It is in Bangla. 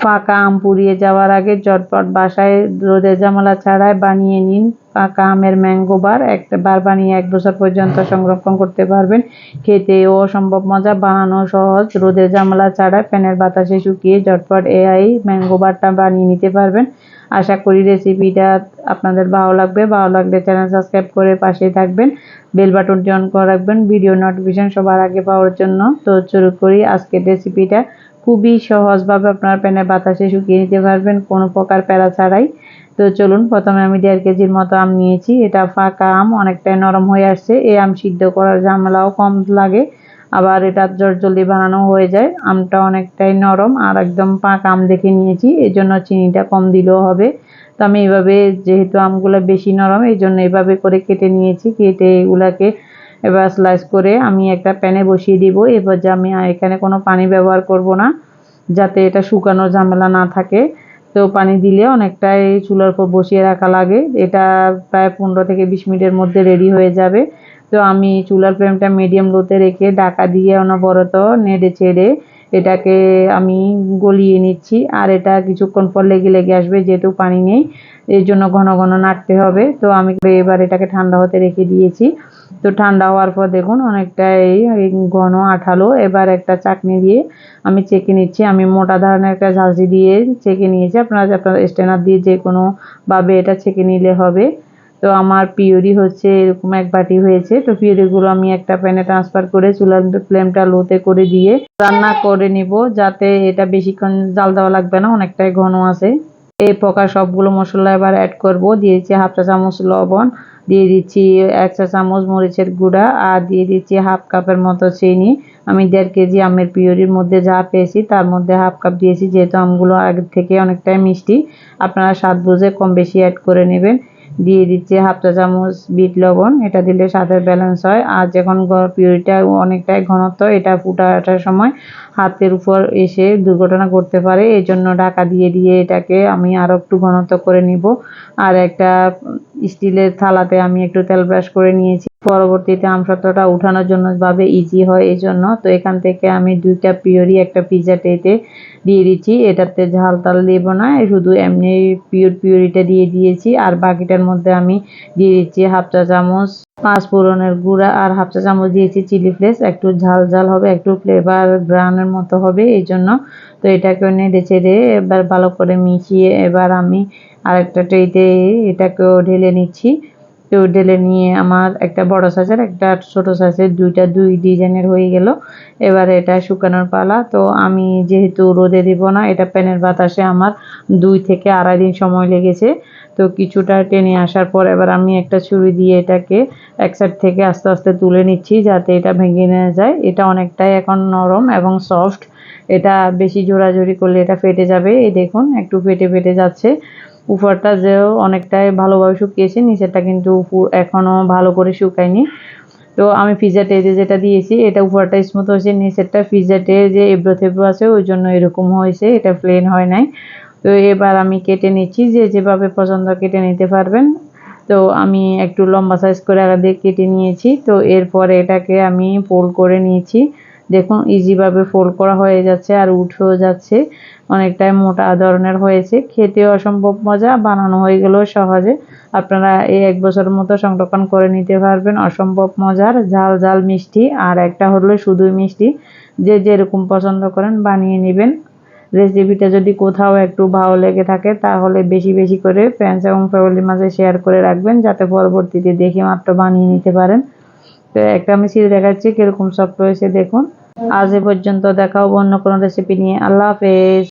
পাকা আম পুড়িয়ে যাওয়ার আগে ঝটপট বাসায় রোদের ঝামেলা ছাড়াই বানিয়ে নিন পাকা আমের ম্যাঙ্গো বার। একটা বার বানিয়ে 1 বছর পর্যন্ত সংরক্ষণ করতে পারবেন। খেতেও অসম্ভব মজা, বানানো সহজ, রোদের ঝামেলা ছাড়াই ফ্যানের বাতাসে শুকিয়ে ঝটপট এই ম্যাঙ্গো বারটা বানিয়ে নিতে পারবেন। আশা করি রেসিপিটা আপনাদের ভালো লাগবে। ভালো লাগলে চ্যানেল সাবস্ক্রাইব করে পাশে থাকবেন, বেল বাটনটি অন করে রাখবেন ভিডিও নোটিফিকেশন সবার আগে পাওয়ার জন্য। তো শুরু করি আজকের রেসিপিটা। খুবই সহজভাবে আপনার প্যানের বাতাসে শুকিয়ে নিতে পারবেন কোনো প্রকার প্যারা ছাড়াই। তো চলুন, প্রথমে আমি 1.5 কেজির মতো আম নিয়েছি। এটা পাকা আম, অনেকটাই নরম হয়ে আসছে। এই আম সিদ্ধ করার ঝামেলাও কম লাগে, আবার এটা জলদি বানানো হয়ে যায়। আমটা অনেকটাই নরম আর একদম পাকা আম দেখে নিয়েছি, এই জন্য চিনিটা কম দিলেও হবে। তো আমি এইভাবে, যেহেতু আমগুলো বেশি নরম, এই জন্য এইভাবে করে কেটে নিয়েছি। কেটে এগুলাকে এবার স্লাইস করে আমি একটা প্যানে বসিয়ে দিব। এবার যে আমি এখানে কোনো পানি ব্যবহার করব না, যাতে এটা শুকানোর ঝামেলা না থাকে। তো পানি দিলে অনেকটাই চুলার উপর বসিয়ে রাখা লাগে। এটা প্রায় 15 থেকে 20 মিনিটের মধ্যে রেডি হয়ে যাবে। তো আমি চুলার ফ্লেমটা মিডিয়াম লোতে রেখে ঢাকা দিয়ে অনবরত নেড়ে ছেড়ে এটাকে আমি গলিয়ে নিচ্ছি। আর এটা কিছুক্ষণ পর লেগে লেগে আসবে, যেহেতু পানি নেই, এর জন্য ঘন ঘন নাড়তে হবে। তো আমি এবার এটাকে ঠান্ডা হতে রেখে দিয়েছি। তো ঠান্ডা হওয়ার পর দেখুন অনেকটাই ঘন আঠালো। এবার একটা চাকনি দিয়ে আমি চেকে নিচ্ছি। আমি মোটা ধরনের একটা ঝাঁঝরি দিয়ে চেকে নিয়েছি। আপনারা স্ট্যানার দিয়ে যে কোনোভাবে এটা ছেঁকে নিলে হবে। তো আমার পিউরি হচ্ছে এরকম 1 বাটি হয়েছে। তো পিউরিগুলো আমি একটা প্যানে ট্রান্সফার করে চুলার ফ্লেমটা লোতে করে দিয়ে রান্না করে নিব, যাতে এটা বেশিক্ষণ জাল দেওয়া লাগবে না, অনেকটাই ঘন আছে। এই প্রকার সবগুলো মশলা এবার অ্যাড করব। দিয়েছি 1/2 চা চামচ লবণ, দিয়ে দিচ্ছি 1 চা চামচ মরিচের গুঁড়া, আর দিয়ে দিচ্ছি 1/2 কাপের মতো চিনি। আমি 1.5 কেজি আমের পিউরির মধ্যে যা পেয়েছি তার মধ্যে 1/2 কাপ দিয়েছি, যেহেতু আমগুলো আগে থেকে অনেকটাই মিষ্টি। আপনারা স্বাদ বুঝে কম বেশি অ্যাড করে নেবেন। দিয়ে দিচ্ছি 1/2 চা চামচ বিট লবণ, এটা দিলে স্বাদের ব্যালেন্স হয়। আর যখন পিউরিটা অনেকটাই ঘনত্ব, এটা ফুটার সময় হাতের উপর এসে দুর্ঘটনা ঘটতে পারে, এই জন্য ঢাকা দিয়ে দিয়ে এটাকে আমি আরও একটু ঘনত্ব করে নিব। আর একটা স্টিলের থালাতে আমি একটু তেল ব্রাশ করে নিয়েছি, পরবর্তীতে আমসত্ত্বটা উঠানোর জন্য ভাবে ইজি হয় এই জন্য। তো এখান থেকে আমি 2 কাপ পিউরি একটা পিজ্জা ট্রেতে দিয়ে দিচ্ছি। এটাতে ঝাল টাল দেবো না, শুধু এমনি পিউরিটা দিয়ে দিয়েছি। আর বাকিটার মধ্যে আমি দিয়ে দিচ্ছি 1/2 চা চামচ পাঁচফোড়নের গুঁড়া আর 1/2 চা চামচ দিয়েছি চিলি ফ্লেক্স। একটু ঝাল ঝাল হবে, একটু ফ্লেভার গ্রানের মতো হবে এই জন্য। তো এটাকে নেড়ে চেড়ে এবার ভালো করে মিশিয়ে এবার আমি আরেকটা ট্রেতে এটাকেও ঢেলে নিচ্ছি। তো ঢেলে নিয়ে আমার একটা বড় সাইজের, একটা ছোট সাইজের, দুই ডিজাইনের হয়ে গেল। এবার এটা শুকানোর পালা। তো আমি যেহেতু রোদে দিব না, এটা প্যানের বাতাসে আমার 2 থেকে 2.5 দিন সময় লেগেছে। তো কিছুটা টেনে আসার পর এবার আমি একটা ছুরি দিয়ে এটাকে এক সাইড থেকে আস্তে আস্তে তুলে নিচ্ছি, যাতে এটা ভেঙে না যায়। এটা অনেকটাই এখন নরম এবং সফট, এটা বেশি জোরাজোরি করলে এটা ফেটে যাবে। এই দেখুন একটু ফেটে ফেটে যাচ্ছে। উপরটা যেও অনেকটাই ভালোভাবে শুকিয়েছে, নিচেরটা কিন্তু এখনও ভালো করে শুকায়নি। তো আমি পিজ্জা ট্রেতে যেটা দিয়েছি, এটা উপরটা স্মুথ হয়েছে, নিচেরটা পিজ্জা ট্রে যে এবড়ো থেবড়ো আছে ওই জন্য এরকম হয়েছে, এটা প্লেন হয় নাই। তো এবার আমি কেটে নিচ্ছি, যে যেভাবে পছন্দ কেটে নিতে পারবেন। তো আমি একটু লম্বা সাইজ করে আগে কেটে নিয়েছি। তো এরপরে এটাকে আমি ফোল্ড করে নিয়েছি। দেখুন ইজিভাবে ফোল্ড করা হয়ে যাচ্ছে আর উঠেও যাচ্ছে, অনেকটাই মোটা ধরনের হয়েছে। খেতেও অসম্ভব মজা, বানানো হয়ে গেল সহজে। আপনারা এই 1 বছরের মতো সংরক্ষণ করে নিতে পারবেন। অসম্ভব মজার, ঝাল ঝাল মিষ্টি, আর একটা হলো শুধুই মিষ্টি। যে যেরকম পছন্দ করেন বানিয়ে নেবেন। রেসিপিটা যদি কোথাও একটু ভালো লেগে থাকে তাহলে বেশি বেশি করে ফ্রেন্ডস এবং ফ্যামিলির মাঝে শেয়ার করে রাখবেন, যাতে পরবর্তীতে দেখে মাত্র বানিয়ে নিতে পারেন। তো একটা আমি ছিঁড়ে দেখাচ্ছি কিরকম সফট হয়েছে দেখুন। আজ এ পর্যন্ত, দেখা হবে অন্য কোনো রেসিপি নিয়ে। আল্লাহ হাফেজ।